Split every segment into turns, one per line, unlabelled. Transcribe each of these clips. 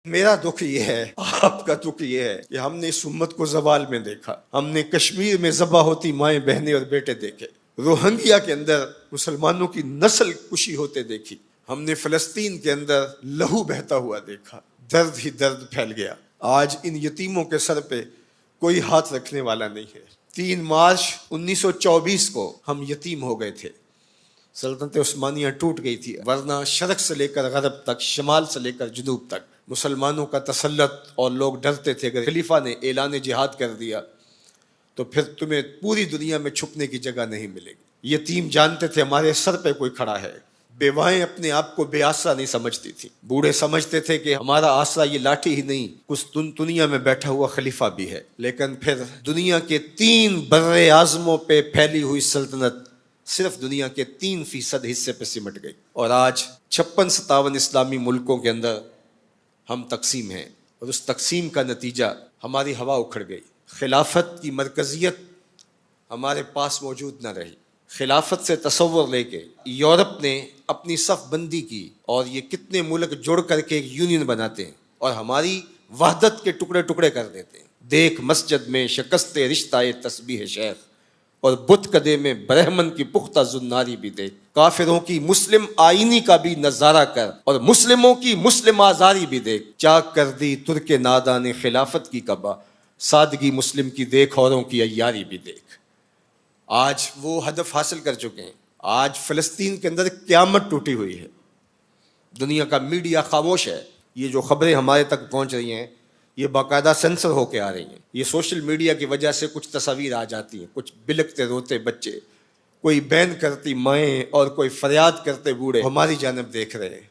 میرا دکھ یہ ہے، آپ کا دکھ یہ ہے کہ ہم نے اس امت کو زوال میں دیکھا، ہم نے کشمیر میں ذبح ہوتی مائیں بہنیں اور بیٹے دیکھے، روہنگیا کے اندر مسلمانوں کی نسل کشی ہوتے دیکھی، ہم نے فلسطین کے اندر لہو بہتا ہوا دیکھا، درد ہی درد پھیل گیا۔ آج ان یتیموں کے سر پہ کوئی ہاتھ رکھنے والا نہیں ہے۔ 3 مارچ 1924 کو ہم یتیم ہو گئے تھے، سلطنت عثمانیہ ٹوٹ گئی تھی، ورنہ شرق سے لے کر غرب تک، شمال سے لے کر جنوب تک مسلمانوں کا تسلط، اور لوگ ڈرتے تھے اگر خلیفہ نے اعلان جہاد کر دیا تو پھر تمہیں پوری دنیا میں چھپنے کی جگہ نہیں ملے گی۔ یتیم جانتے تھے ہمارے سر پہ کوئی کھڑا ہے، بیوائیں اپنے آپ کو بے آسرا نہیں سمجھتی تھی، بوڑھے سمجھتے تھے کہ ہمارا آسرا یہ لاٹھی ہی نہیں، کچھ دنیا میں بیٹھا ہوا خلیفہ بھی ہے۔ لیکن پھر دنیا کے 3 بر اعظموں پہ پھیلی ہوئی سلطنت صرف دنیا کے 3% حصے پہ سمٹ گئی، اور آج 56-57 اسلامی ملکوں کے اندر ہم تقسیم ہیں، اور اس تقسیم کا نتیجہ ہماری ہوا اکھڑ گئی۔ خلافت کی مرکزیت ہمارے پاس موجود نہ رہی۔ خلافت سے تصور لے کے یورپ نے اپنی صف بندی کی، اور یہ کتنے ملک جڑ کر کے ایک یونین بناتے ہیں اور ہماری وحدت کے ٹکڑے ٹکڑے کر دیتے ہیں۔ دیکھ مسجد میں شکست رشتہ تسبیح شیخ، اور بت کدے میں برہمن کی پختہ زناری بھی دیکھ، کافروں کی مسلم آئینی کا بھی نظارہ کر، اور مسلموں کی مسلم آزاری بھی دیکھ، چاک کر دی ترک نادان خلافت کی کعبہ، سادگی مسلم کی دیکھ اوروں کی عیاری بھی دیکھ۔ آج وہ ہدف حاصل کر چکے ہیں۔ آج فلسطین کے اندر قیامت ٹوٹی ہوئی ہے، دنیا کا میڈیا خاموش ہے، یہ جو خبریں ہمارے تک پہنچ رہی ہیں یہ باقاعدہ سینسر ہو کے آ رہی ہیں۔ یہ سوشل میڈیا کی وجہ سے کچھ تصاویر آ جاتی ہیں، کچھ بلکتے روتے بچے، کوئی بین کرتی مائیں، اور کوئی فریاد کرتے بوڑھے ہماری جانب دیکھ رہے ہیں۔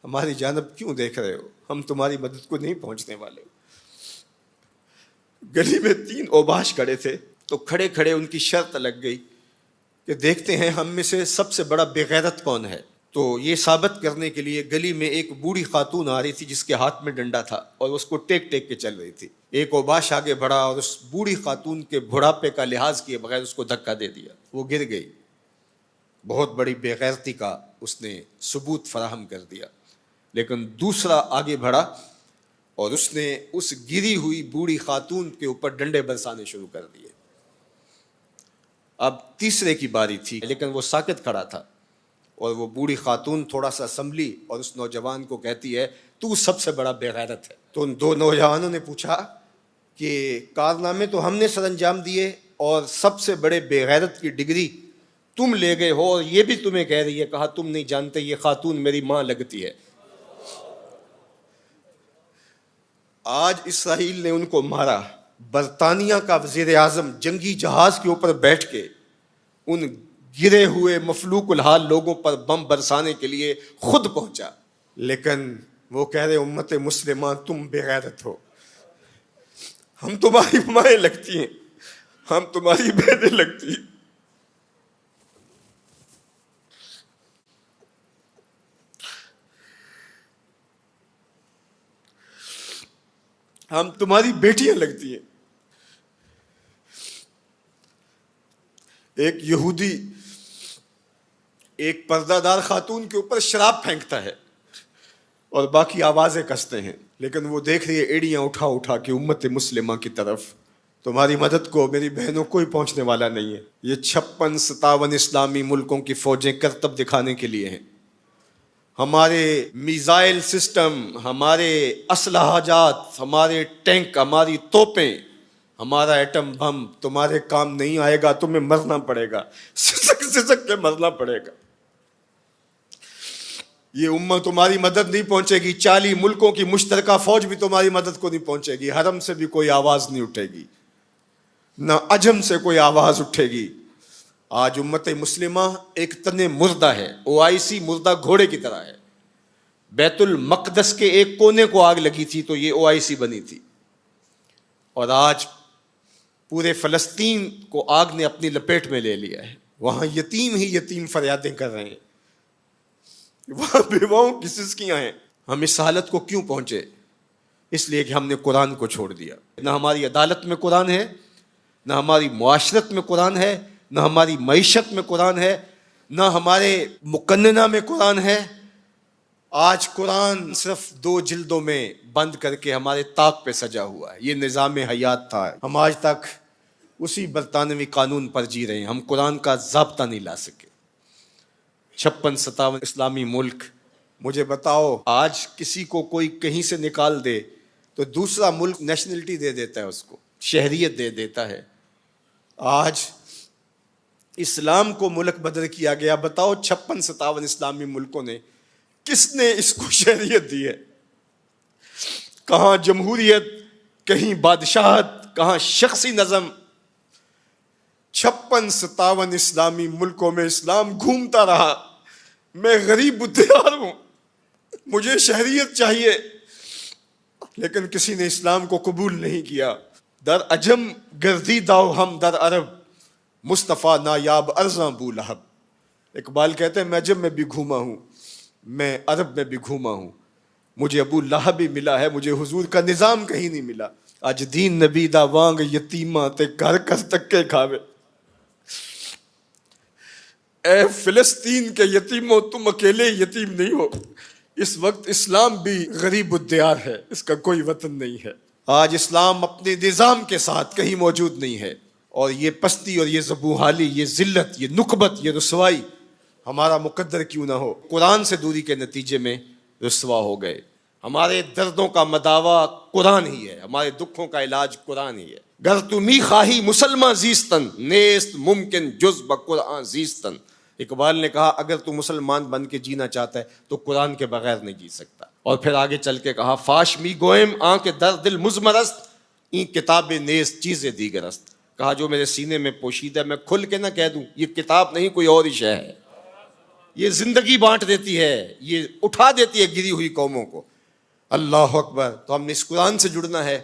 ہماری جانب کیوں دیکھ رہے ہو؟ ہم تمہاری مدد کو نہیں پہنچنے والے۔ گلی میں 3 اوباش کھڑے تھے، تو کھڑے کھڑے ان کی شرط لگ گئی کہ دیکھتے ہیں ہم میں سے سب سے بڑا بے غیرت کون ہے۔ تو یہ ثابت کرنے کے لیے گلی میں ایک بوڑھی خاتون آ رہی تھی جس کے ہاتھ میں ڈنڈا تھا، اور اس کو ٹیک ٹیک کے چل رہی تھی۔ ایک اوباش آگے بڑھا اور اس بوڑھی خاتون کے بڑھاپے کا لحاظ کیے بغیر اس کو دھکا دے دیا، وہ گر گئی۔ بہت بڑی بے غیرتی کا اس نے ثبوت فراہم کر دیا۔ لیکن دوسرا آگے بڑھا اور اس نے اس گری ہوئی بوڑھی خاتون کے اوپر ڈنڈے برسانے شروع کر دیے۔ اب تیسرے کی باری تھی، لیکن وہ ساکت کھڑا تھا، اور وہ بوڑھی خاتون تھوڑا سا سنبھلی اور اس نوجوان کو کہتی ہے تو سب سے بڑا بے غیرت ہے۔ تو ان 2 نوجوانوں نے پوچھا کہ کارنامے تو ہم نے سر انجام دیے، اور سب سے بڑے بے غیرت کی ڈگری تم لے گئے ہو، اور یہ بھی تمہیں کہہ رہی ہے۔ کہا تم نہیں جانتے یہ خاتون میری ماں لگتی ہے۔ آج اسرائیل نے ان کو مارا، برطانیہ کا وزیر اعظم جنگی جہاز کے اوپر بیٹھ کے ان گرے ہوئے مفلوق الحال لوگوں پر بم برسانے کے لیے خود پہنچا، لیکن وہ کہہ رہے امت مسلمہ تم بے غیرت ہو، ہم تمہاری مائیں لگتی ہیں، ہم تمہاری بہنیں لگتی ہیں، ہم تمہاری بیٹیاں لگتی ہیں۔ ایک یہودی ایک پردہ دار خاتون کے اوپر شراب پھینکتا ہے اور باقی آوازیں کستے ہیں، لیکن وہ دیکھ رہی ہے ایڑیاں اٹھا اٹھا کے امت مسلمہ کی طرف۔ تمہاری مدد کو میری بہنوں کوئی پہنچنے والا نہیں ہے۔ یہ 56-57 اسلامی ملکوں کی فوجیں کرتب دکھانے کے لیے ہیں۔ ہمارے میزائل سسٹم، ہمارے اسلحہ جات، ہمارے ٹینک، ہماری توپیں، ہمارا ایٹم بم تمہارے کام نہیں آئے گا، تمہیں مرنا پڑے گا، سسک سسک کے مرنا پڑے گا۔ یہ امت تمہاری مدد نہیں پہنچے گی، 40 ملکوں کی مشترکہ فوج بھی تمہاری مدد کو نہیں پہنچے گی، حرم سے بھی کوئی آواز نہیں اٹھے گی، نہ عجم سے کوئی آواز اٹھے گی۔ آج امت مسلمہ ایک تن مردہ ہے، OIC مردہ گھوڑے کی طرح ہے۔ بیت المقدس کے ایک کونے کو آگ لگی تھی تو یہ OIC بنی تھی، اور آج پورے فلسطین کو آگ نے اپنی لپیٹ میں لے لیا ہے۔ وہاں یتیم ہی یتیم فریادیں کر رہے ہیں، وہاں بیواؤں کی سسکیاں ہیں۔ ہم اس حالت کو کیوں پہنچے؟ اس لیے کہ ہم نے قرآن کو چھوڑ دیا۔ نہ ہماری عدالت میں قرآن ہے، نہ ہماری معاشرت میں قرآن ہے، نہ ہماری معیشت میں قرآن ہے، نہ ہمارے مقننہ میں قرآن ہے۔ آج قرآن صرف 2 جلدوں میں بند کر کے ہمارے طاق پہ سجا ہوا ہے. یہ نظام حیات تھا. ہم آج تک اسی برطانوی قانون پر جی رہے ہیں. ہم قرآن کا ضابطہ نہیں لا سکے. 56-57 اسلامی ملک. مجھے بتاؤ آج کسی کو کوئی کہیں سے نکال دے تو دوسرا ملک نیشنلٹی دے دیتا ہے, اس کو شہریت دے دیتا ہے. آج اسلام کو ملک بدر کیا گیا. بتاؤ 56-57 اسلامی ملکوں نے کس نے اس کو شہریت دی ہے؟ کہاں جمہوریت, کہیں بادشاہت, کہاں شخصی نظم. 56-57 اسلامی ملکوں میں اسلام گھومتا رہا. میں غریب الدیار ہوں, مجھے شہریت چاہیے, لیکن کسی نے اسلام کو قبول نہیں کیا. در عجم گردی داؤ ہم در عرب, مصطفیٰ نایاب ارزاں بو لہب. اقبال کہتے ہیں میں عجم میں بھی گھوما ہوں, میں عرب میں بھی گھوما ہوں, مجھے ابو لہب بھی ملا ہے, مجھے حضور کا نظام کہیں نہیں ملا. اج دین نبی دا وانگ یتیماں تے گھر کر تکے کھاوے. اے فلسطین کے یتیموں تم اکیلے یتیم نہیں ہو. اس وقت اسلام بھی غریب الدیار ہے, اس کا کوئی وطن نہیں ہے. آج اسلام اپنے نظام کے ساتھ کہیں موجود نہیں ہے, اور یہ پستی اور یہ زبوحالی, یہ ذلت, یہ نکبت, یہ رسوائی ہمارا مقدر کیوں نہ ہو. قرآن سے دوری کے نتیجے میں رسوا ہو گئے. ہمارے دردوں کا مداوا قرآن ہی ہے, ہمارے دکھوں کا علاج قرآن ہی ہے. گر تو می خواہی مسلمان زیستن, نیست ممکن جز بقرآن زیستن. اقبال نے کہا اگر تو مسلمان بن کے جینا چاہتا ہے تو قرآن کے بغیر نہیں جی سکتا. اور پھر آگے چل کے کہا فاش می گوئم آن کے در دل مزمرست, این کتاب نیز چیزیں دیگرست. کہا جو میرے سینے میں پوشیدہ ہے میں کھل کے نہ کہہ دوں, یہ کتاب نہیں کوئی اور ہی شے ہے. یہ زندگی بانٹ دیتی ہے, یہ اٹھا دیتی ہے گری ہوئی قوموں کو. اللہ اکبر. تو ہم نے اس قرآن سے جڑنا ہے,